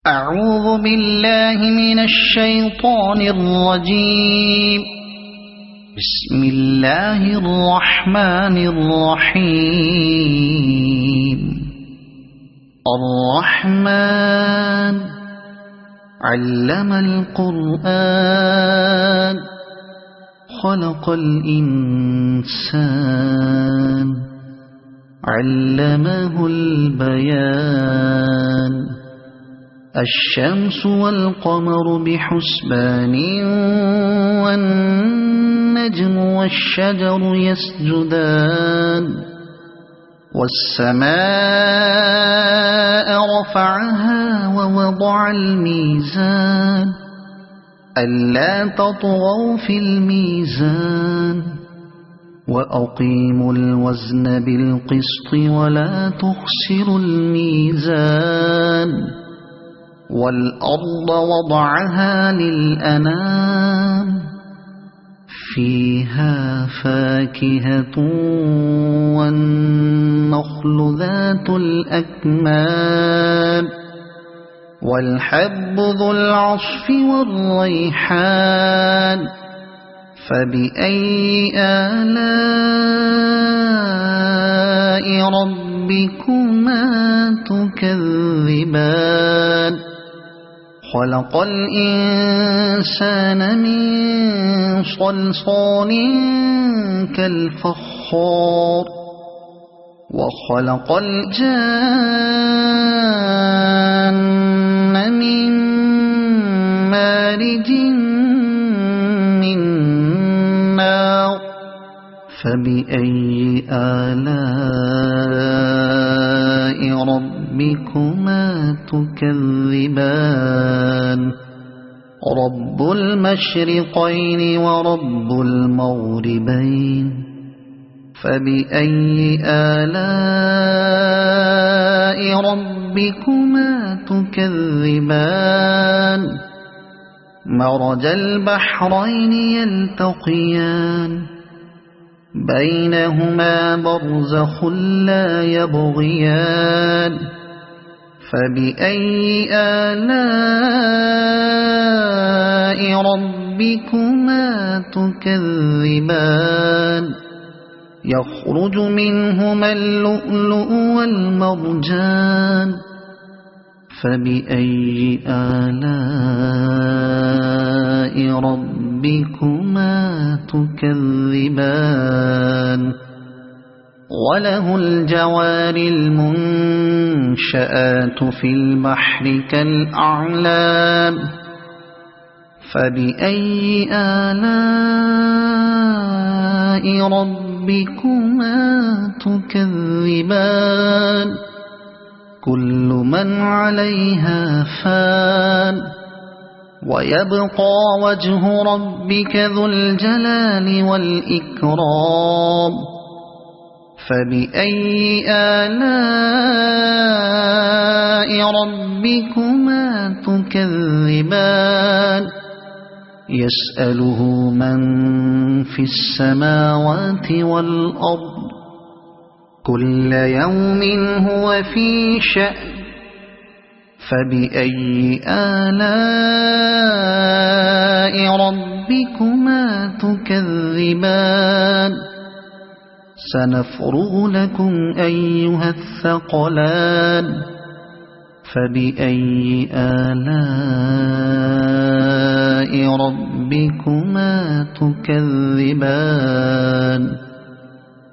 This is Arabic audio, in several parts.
أعوذ بالله من الشيطان الرجيم. بسم الله الرحمن الرحيم. الرحمن علم القرآن خلق الإنسان علمه البيان. الشمس والقمر بحسبان والنجم والشجر يسجدان. والسماء رفعها ووضع الميزان ألا تطغوا في الميزان وأقيموا الوزن بالقسط ولا تخسروا الميزان. والأرض وضعها للأنام فيها فاكهة والنخل ذات الأكمام والحب ذو العصف والريحان. فبأي آلاء ربكما تكذبان. خلق الإنسان من صلصال كالفخار وخلق الجان من مارج من نار. فبأي آلاء ربكما تكذبان. رب المشرقين ورب المغربين. فبأي آلاء ربكما تكذبان. مرج البحرين يلتقيان بينهما برزخ لا يبغيان. فبأي آلاء ربكما تكذبان. يخرج منهما اللؤلؤ والمرجان. فبأي آلاء ربكما تكذبان. وله الجوار المنشآت في البحر كالأعلام. فبأي آلاء ربكما تكذبان. كل من عليها فان ويبقى وجه ربك ذو الجلال والإكرام. فبأي آلاء ربكما تكذبان. يسأله من في السماوات والأرض كل يوم هو في شأن. فبأي آلاء ربكما تكذبان. سنفرغ لكم أيها الثقلان. فبأي آلاء ربكما تكذبان.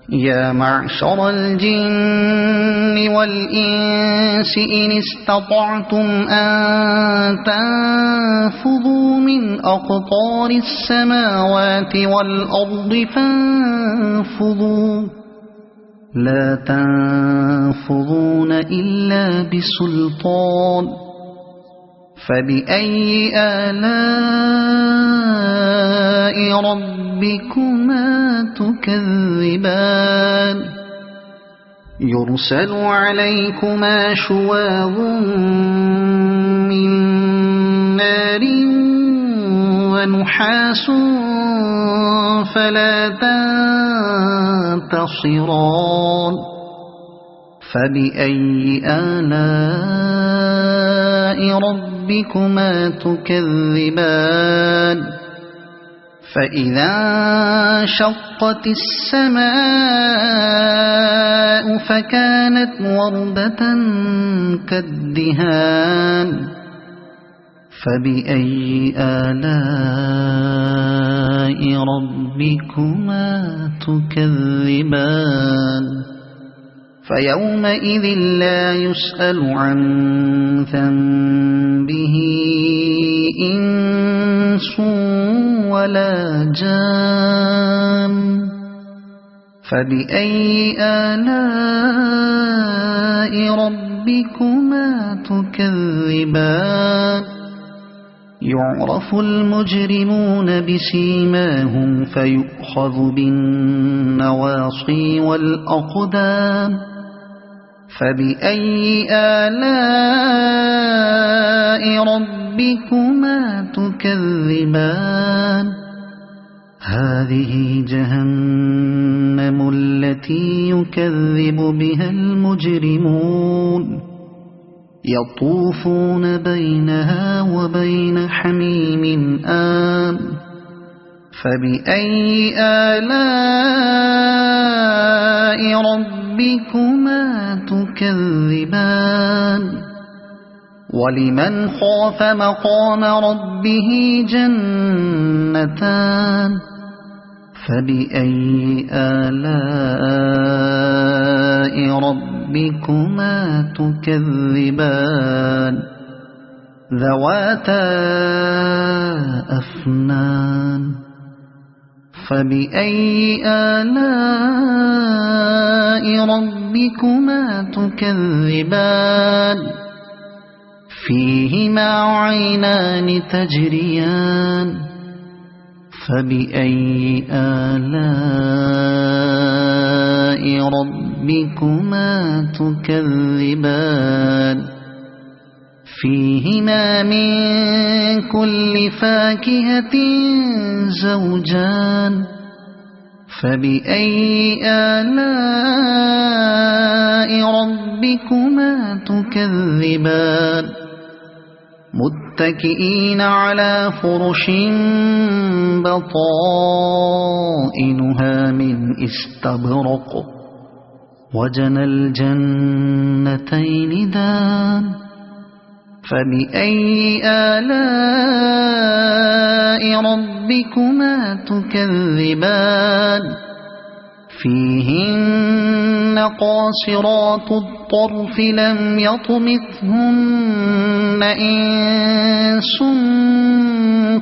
يا معشر الجن والإنس إن استطعتم أن تنفذوا من أقطار السماوات والأرض فانفذوا لا تنفذون إلا بسلطان. فبأي آلاء ربكما تكذبان. يرسل عليكما شواظ من نار ونحاس فلا تنتصران. فبأي آلاء ربكما تكذبان فإذا انشقت السماء فكانت وردة كالدهان فبأي آلاء ربكما تكذبان فيومئذ لا يسأل عن ذنبه إنس ولا جان فبأي آلاء ربكما تكذبان يعرف المجرمون بسيماهم فيؤخذ بالنواصي والأقدام فبأي آلاء ربكما تكذبان هذه جهنم التي يكذب بها المجرمون يطوفون بينها وبين حميم آن فبأي آلاء ربكما تكذبان ولمن خاف مقام ربه جنتان فبأي آلاء ربكما تكذبان ذواتا أفنان فبأي آلاء ربكما تكذبان فيهما عينان تجريان فبأي آلاء ربكما تكذبان فيهما من كل فاكهة زوجان فبأي آلاء ربكما تكذبان متكئين على فرش بطائنها من استبرق وجنى الجنتين دان فبأي آلاء ربكما تكذبان فيهن قاصرات الطرف لم يطمثهن إنس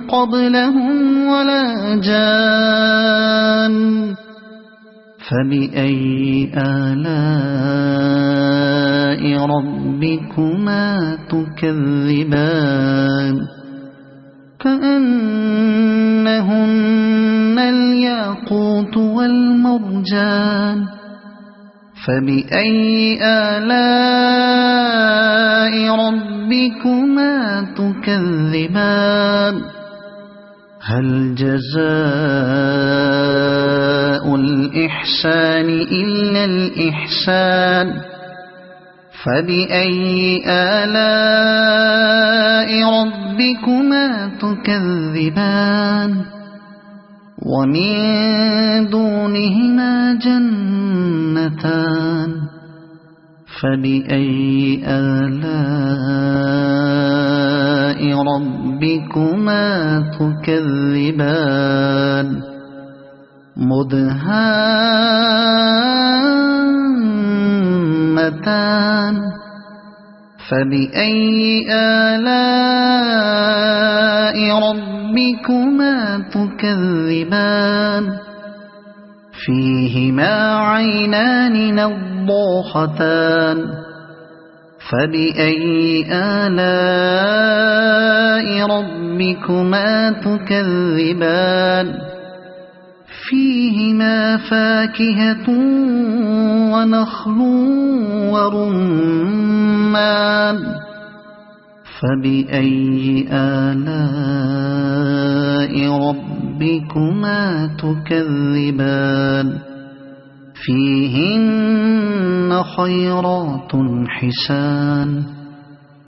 قبلهم ولا جان فبأي آلاء ربكما تكذبان كأنهن الياقوت والمرجان فبأي آلاء ربكما تكذبان هل جزاء الإحسان إلا الإحسان فبأي آلاء ربكما تكذبان ومن دونهما جنتان فبأي آلاء ربكما تكذبان مدهامتان فبأي آلاء ربكما تكذبان فيهما عينان نضاختان فبأي آلاء ربكما تكذبان فيهما فاكهة ونخل ورمان فبأي آلاء ربكما تكذبان فيهن خيرات حسان